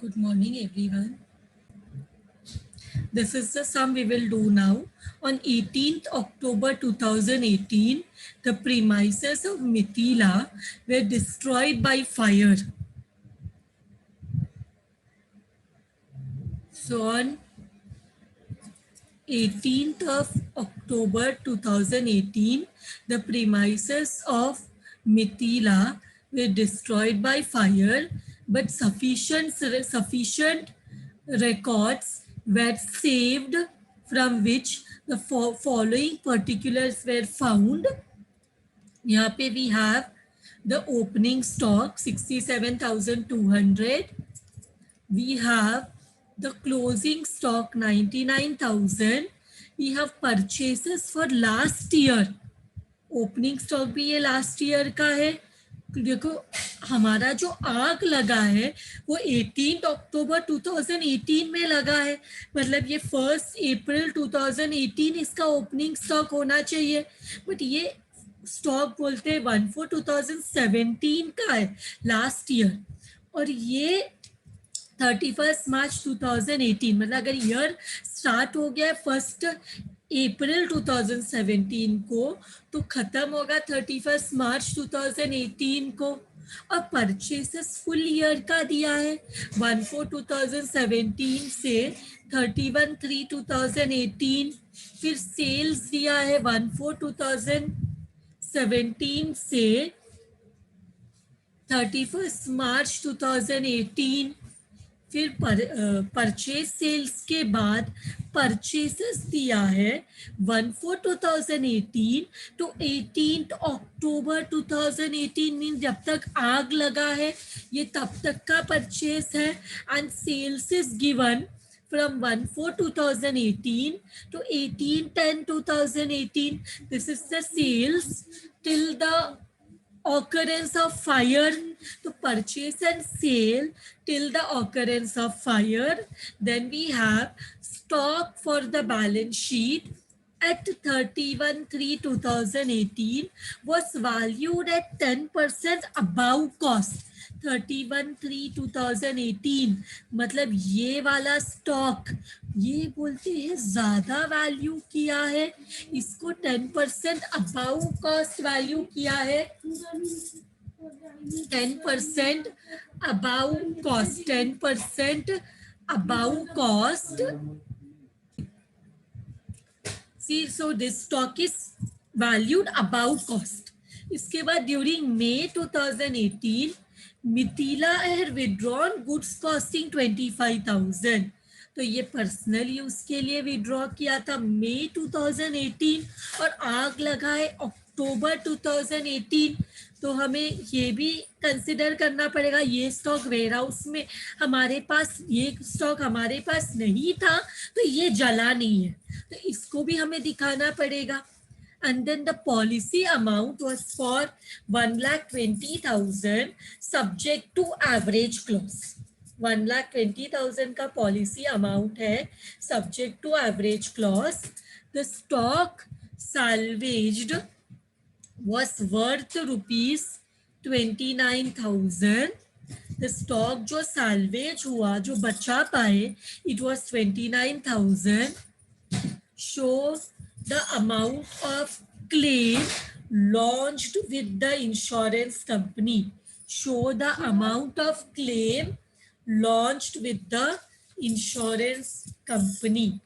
Good morning, everyone. This is the sum we will do now. On 18th October 2018, the premises of Mithila were destroyed by fire. So on 18th of October 2018, the premises of Mithila were destroyed by fire, but sufficient records were saved from which the following particulars were found. यहाँ पे we have the opening stock 67,200. We have the closing stock 99,000. We have purchases for last year. Opening stock भी ये last year का है. देखो हमारा जो आग लगा है वो 18 अक्टूबर 2018 में लगा है, मतलब ये 1 अप्रैल 2018 इसका ओपनिंग स्टॉक होना चाहिए, बट ये स्टॉक बोलते हैं 1/4/2017 का है लास्ट ईयर, और ये 31 मार्च 2018, मतलब अगर ईयर स्टार्ट हो गया है 1 अप्रैल 2017 को तो खत्म होगा 31 मार्च 2018 को. और परचेसेस फुल ईयर का दिया है 1/4/2017 से 31/3/2018. फिर सेल्स दिया है 1/4/2017 से 31 मार्च 2018. फिर परचेज सेल्स के बाद परचेसेस दिया है 1/4/2018 to 18 अक्टूबर 2018, मीन जब तक आग लगा है ये तब तक का परचेस है. And sales is given from 1/4/2018 to 18/10/2018. This is the sales till the occurrence of fire. So purchase and sale till the occurrence of fire. Then we have stock for the balance sheet at 31/3/2018 was valued at 10% above cost. 31/3/2018 मतलब ये वाला stock ये बोलते हैं ज्यादा value किया है, इसको 10% अबाउ कॉस्ट वैल्यू किया है. 10% above cost, 10% above cost. See, so this stock is valued above cost. इसके बाद during May 2018, Mithila had withdrawn goods costing 25,000. तो ये पर्सनल यूज के लिए विड्रॉ किया था मई 2018 और आग लगा है अक्टूबर 2018. तो हमें ये भी कंसिडर करना पड़ेगा ये स्टॉक वेयर हाउस में हमारे पास, ये स्टॉक हमारे पास नहीं था तो ये जला नहीं है, तो इसको भी हमें दिखाना पड़ेगा. And then the policy amount was for 1,20,000 subject to average clause. 1,20,000 का policy amount है subject to average clause. The stock salvaged was worth rupees 29,000. The stock जो salvage हुआ, जो बचा पाए, it was 29,000. Show the amount of claim launched with the insurance company. Show the amount of claim launched with the insurance company.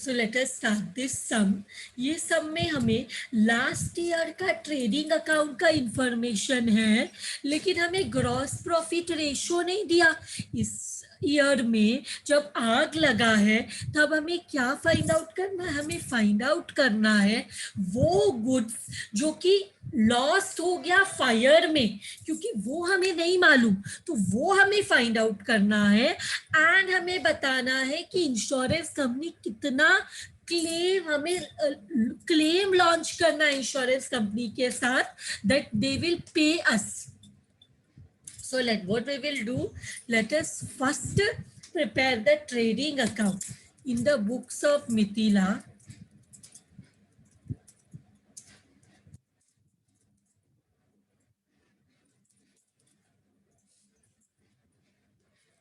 So let us start this sum. ये सम में हमें last year का trading account का information है, लेकिन हमें gross profit ratio नहीं दिया. इस ईयर में जब आग लगा है तब हमें क्या फाइंड आउट करना है, हमें फाइंड आउट करना है वो गुड्स जो कि लॉस्ट हो गया फायर में, क्योंकि वो हमें नहीं मालूम, तो वो हमें फाइंड आउट करना है. एंड हमें बताना है कि इंश्योरेंस कंपनी कितना क्लेम, हमें क्लेम लॉन्च करना है इंश्योरेंस कंपनी के साथ, that they will pay us. So what we will do, let us first prepare the trading account in the books of Mithila.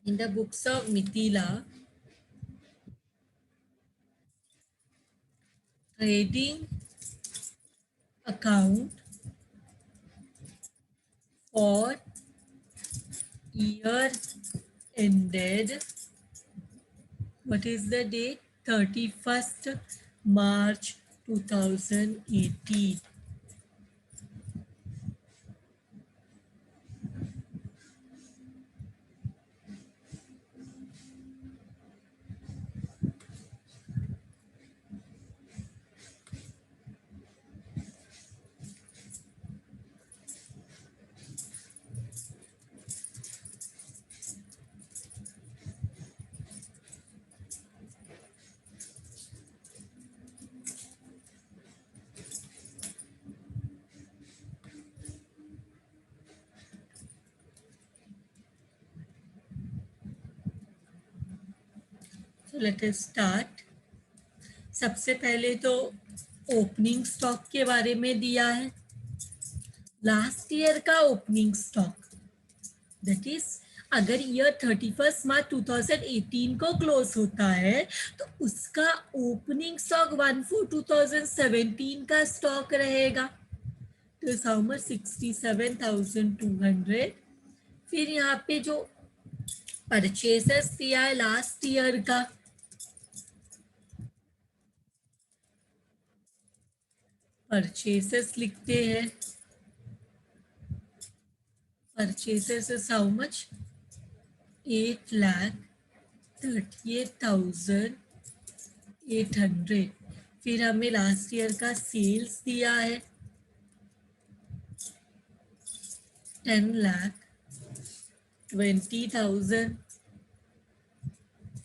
in the books of Mithila, trading account for year ended, what is the date? 31st March 2018. So let us start. सबसे पहले तो opening stock के बारे में दिया है, last year का opening stock, that is अगर ईयर 31 मार्च 2018 को क्लोज होता है तो उसका ओपनिंग स्टॉक 1/4/2017 का स्टॉक रहेगा, तो इस हाउ मच 67,200। फिर यहाँ पे जो परचेसेस दिया है लास्ट ईयर का, परचेसेस लिखते हैं, परचेसेस इज हाउ मच 8,38,800। फिर हमें लास्ट ईयर का सेल्स दिया है 10,20,000।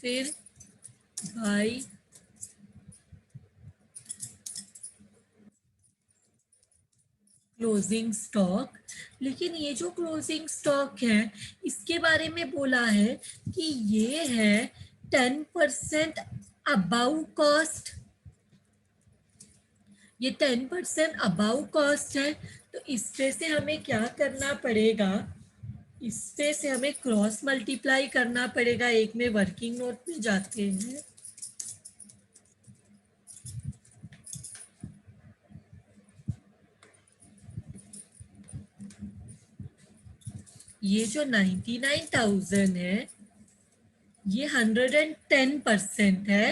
फिर बाई क्लोजिंग स्टॉक, लेकिन ये जो क्लोजिंग स्टॉक है इसके बारे में बोला है कि ये है 10% अबाउ कॉस्ट, ये 10% अबाउ कॉस्ट है। तो इस पे से हमें क्या करना पड़ेगा, इस पे से हमें क्रॉस मल्टीप्लाई करना पड़ेगा। एक में वर्किंग नोट में जाते हैं, ये जो 99,000 है ये 110% है,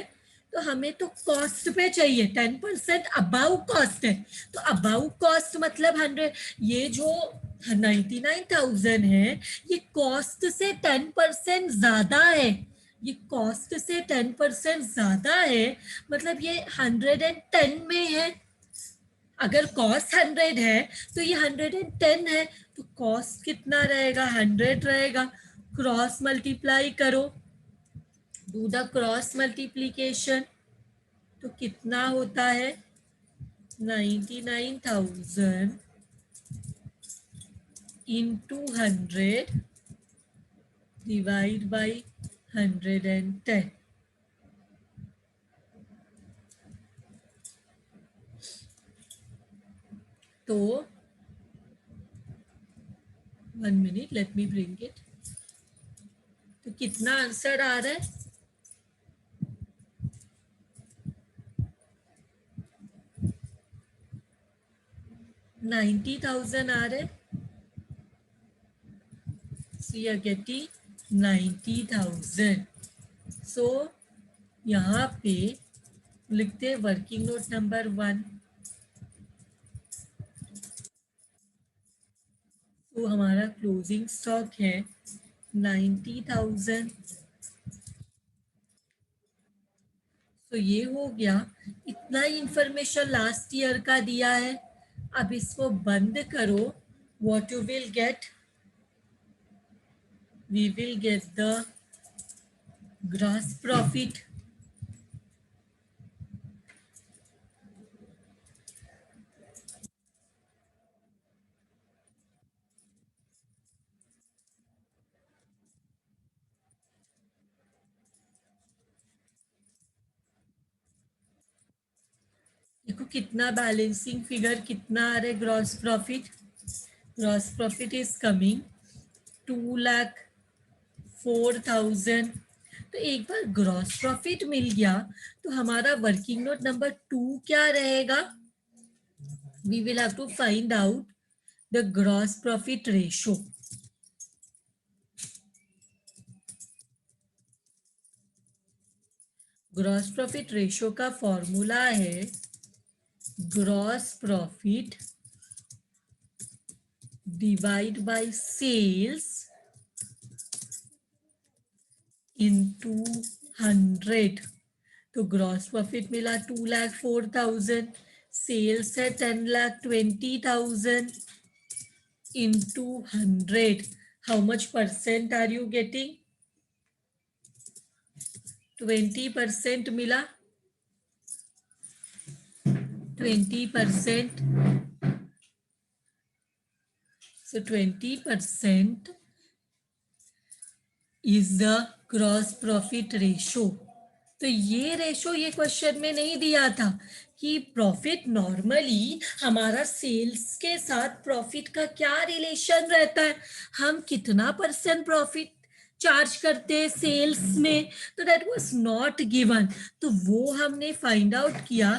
तो हमें तो कॉस्ट पे चाहिए 10% अबाउ कॉस्ट है। तो अबाउ कॉस्ट मतलब 100, ये जो 99,000 है ये कॉस्ट से 10% ज्यादा है, ये कॉस्ट से 10% ज्यादा है, मतलब ये 110 में है। अगर कॉस्ट 100 है तो ये 110 है, तो कॉस्ट कितना रहेगा, 100 रहेगा। क्रॉस मल्टीप्लाई करो, डू द क्रॉस मल्टीप्लीकेशन, तो कितना होता है 99,000 into 100 डिवाइड बाई 110। तो 1 minute, let me bring it. तो कितना आंसर आ रहा है, 90,000 आ रहे, so you are getting 90,000। सो यहाँ पे लिखते हैं वर्किंग नोट नंबर 1। तो हमारा क्लोजिंग स्टॉक है 90,000। तो ये हो गया, इतना ही इंफॉर्मेशन लास्ट ईयर का दिया है। अब इसको बंद करो, what you will get, we will get the gross profit. देखो कितना बैलेंसिंग फिगर कितना आ रहा है, gross profit, gross profit is coming 4,000। तो एक बार ग्रॉस प्रॉफिट मिल गया तो हमारा वर्किंग नोट नंबर 2 क्या रहेगा? We will have to find out the gross profit ratio. Gross profit ratio का फॉर्मूला है gross profit divide by sales into 100। तो ग्रॉस प्रॉफिट मिला 2,04,000, सेल्स है 10,20,000 into 100. How much percent are you getting? 20% मिला, 20%. So 20% is the gross profit ratio. तो ये ratio ये question में नहीं दिया था कि प्रॉफिट नॉर्मली हमारा सेल्स के साथ प्रॉफिट का क्या रिलेशन रहता है, हम कितना परसेंट प्रॉफिट चार्ज करते हैं सेल्स में, तो दैट वाज नॉट गिवन। तो वो हमने फाइंड आउट किया।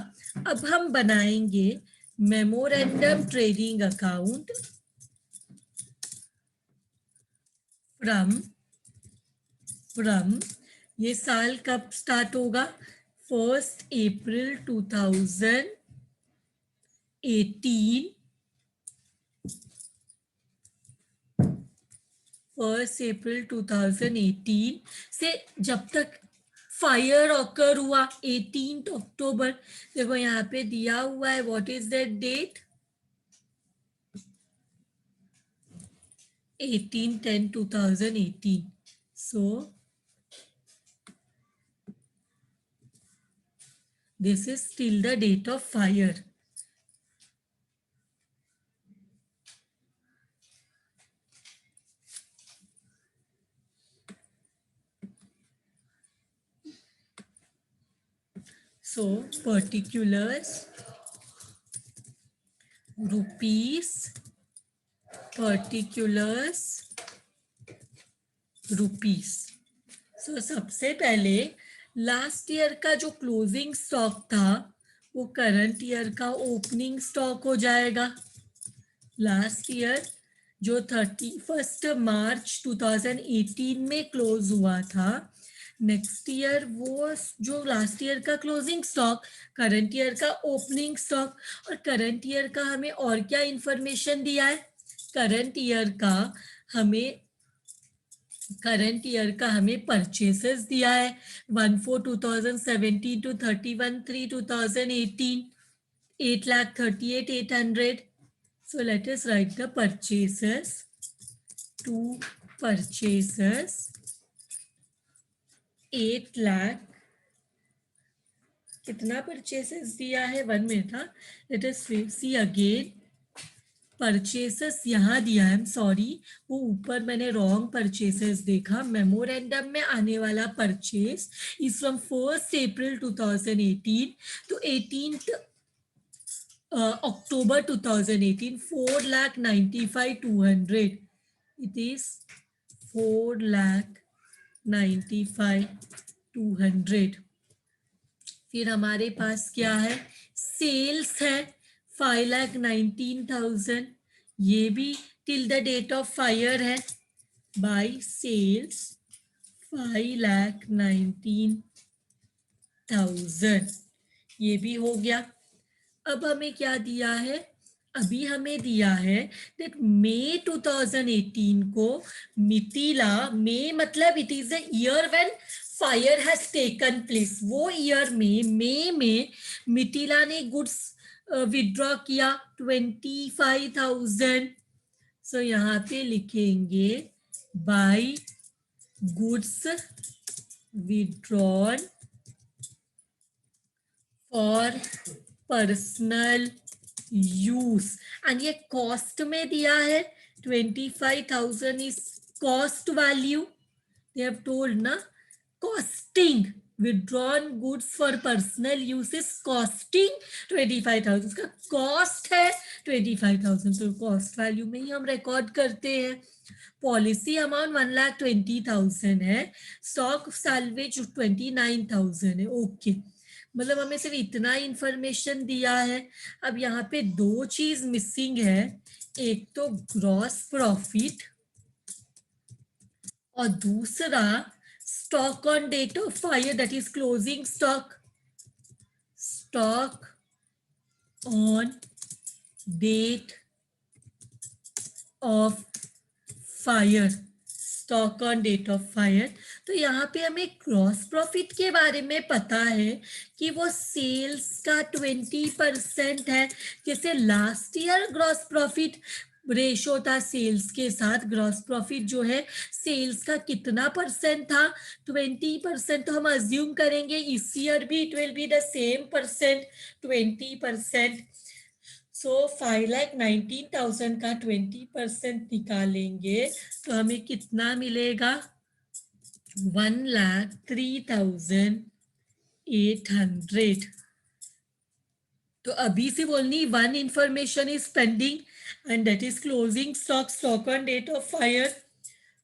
अब हम बनाएंगे मेमोरेंडम ट्रेडिंग अकाउंट फ्रॉम ये साल कब स्टार्ट होगा? 1 अप्रैल 2018 1 अप्रैल 2018 से जब तक फायर ऑकर हुआ 18 अक्टूबर। देखो यहाँ पे दिया हुआ है what is that date, 18/10/2018। So this is till the date of fire. So particulars rupees, particulars rupees. So सबसे पहले लास्ट ईयर का जो क्लोजिंग स्टॉक था वो करंट ईयर का ओपनिंग स्टॉक हो जाएगा। लास्ट ईयर जो 31 मार्च 2018 में क्लोज हुआ था, नेक्स्ट ईयर वो जो लास्ट ईयर का क्लोजिंग स्टॉक, करंट ईयर का ओपनिंग स्टॉक। और करंट ईयर का हमें और क्या इंफॉर्मेशन दिया है? करंट ईयर का हमें परचेसेस दिया है 1/4/2017 to 31/3/2018 8,38,800। So let us write the purchases. To purchases 8 lakh, कितना परचेसेस दिया है? 1 मिनट था, late us see again. Purchases यहाँ दिया है, सॉरी वो ऊपर मैंने रॉन्ग परचेसेस देखा। मेमोरेंडम में आने वाला purchase is from 1 April 2018 to 18 October 2018, 4,95,200. It is 4,95,200। फिर हमारे पास क्या है? सेल्स है 5,19,000, ये भी till the date of fire है। बाय सेल्स 5,19,000, ये भी हो गया। अब हमें क्या दिया है? अभी हमें दिया है दैट मई 2018 को मिथिला, मई मतलब it is the year when fire has taken place. वो ईयर में मई में मिथिला ने गुड्स विड्रॉ किया 25,000। सो यहाँ पे लिखेंगे by goods withdrawn for personal use. And ये कॉस्ट में दिया है 25,000 is cost value, they have told ना, costing withdrawn goods for personal use is costing 25,000, उसका कॉस्ट है 25,000, तो कॉस्ट वैल्यू में ही हम रिकॉर्ड करते हैं। पॉलिसी अमाउंट 1,20,000 है, स्टॉक सैल्वेज 29,000 है। ओके, मतलब हमें सिर्फ इतना इंफॉर्मेशन दिया है। अब यहाँ पे दो चीज मिसिंग है, एक तो ग्रॉस प्रॉफिट और दूसरा stock on date of fire, that is closing stock. Stock on date of fire, stock on date of fire. तो यहाँ पे हमें ग्रॉस प्रॉफिट के बारे में पता है कि वो सेल्स का 20% है। जैसे last year gross profit ratio था सेल्स के साथ, ग्रॉस प्रॉफिट जो है सेल्स का कितना परसेंट था, 20%। तो हम अज्यूम करेंगे इस ईयर भी it will be the same percent, 20%। सो 5,19,000 का 20% निकालेंगे तो हमें कितना मिलेगा, 1,03,800। तो अभी से बोलनी one information is pending and that is closing stock, stock on date of fire.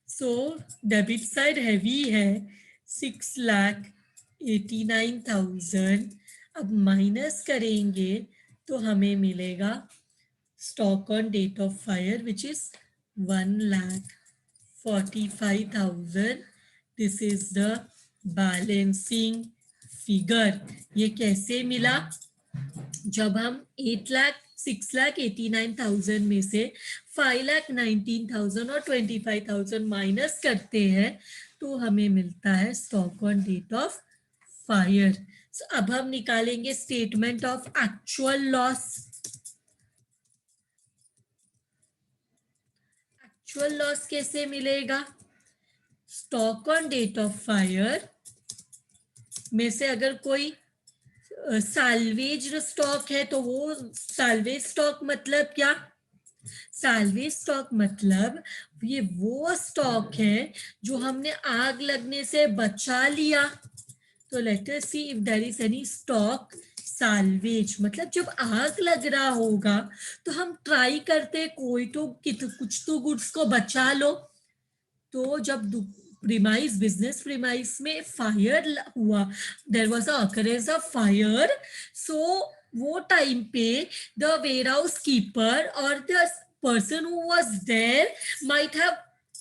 So debit side heavy है 6,89,000। अब माइनस करेंगे तो हमें मिलेगा stock on date of fire which is 1,45,000. This is the balancing figure. ये कैसे मिला, जब हम 6,89,000 में से 5,19,000 और 25,000 माइनस करते हैं तो हमें मिलता है stock on date of fire. अब हम निकालेंगे statement of actual loss. Actual loss कैसे मिलेगा, stock on date of fire में से अगर कोई साल्वेज स्टॉक है तो वो साल्वेज स्टॉक मतलब क्या, साल्वेज स्टॉक मतलब ये वो स्टॉक है जो हमने आग लगने से बचा लिया। तो let us see if there is any stock salvage, मतलब जब आग लग रहा होगा तो हम ट्राई करते कोई तो कुछ तो गुड्स को बचा लो। तो जब प्रीमाइस बिजनेस प्रीमाइस में फायर हुआ, there was a occurrence of fire, so वो टाइम पे द वेयर हाउस कीपर और the person who was there might have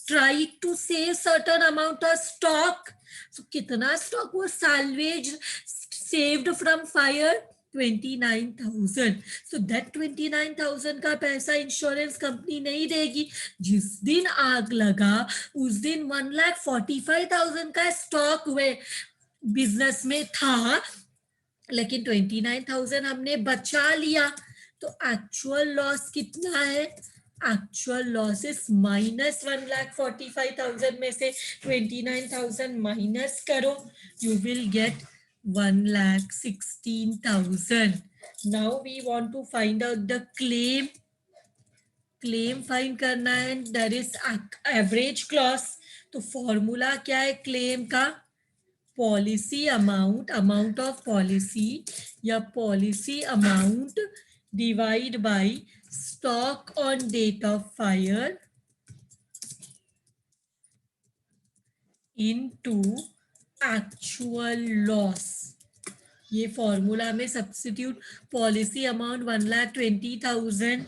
tried to save certain amount of stock. So कितना stock was salvaged, saved from fire, 29,000. So that 29,000 का पैसा insurance company नहीं देगी। जिस दिन आग लगा उस दिन 1,45,000 का स्टॉक हुए बिजनेस में था, लेकिन 29,000 हमने बचा लिया। तो एक्चुअल लॉस कितना है, एक्चुअल लॉस इज माइनस 1,45,000 में से 29,000 माइनस करो, you will get 1,16,000. Now we want to find out the claim. Claim find करना है, दैट इज एवरेज क्लॉस। तो फॉर्मूला क्या है क्लेम का, policy amount, amount of policy या policy amount divide by stock on date of fire into actual loss. ये formula में substitute, policy amount 1,20,000,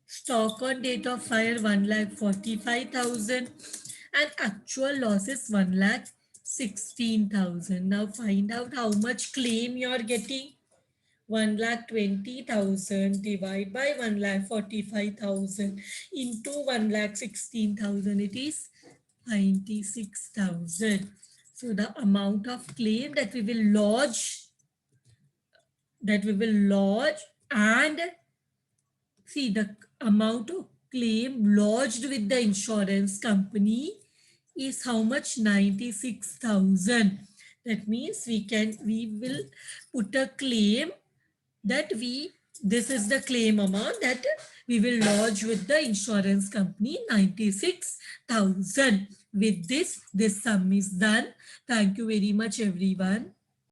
stock on date of fire 1,45,000 and actual loss is 1,16,000. Now find out how much claim you are getting. 1,20,000 divided by 1,45,000 into 1,16,000, it is 96,000. So the amount of claim that we will lodge, and see the amount of claim lodged with the insurance company is how much, 96,000. That means we will put a claim that this is the claim amount that we will lodge with the insurance company, 96,000. With this sum is done. Thank you very much, everyone.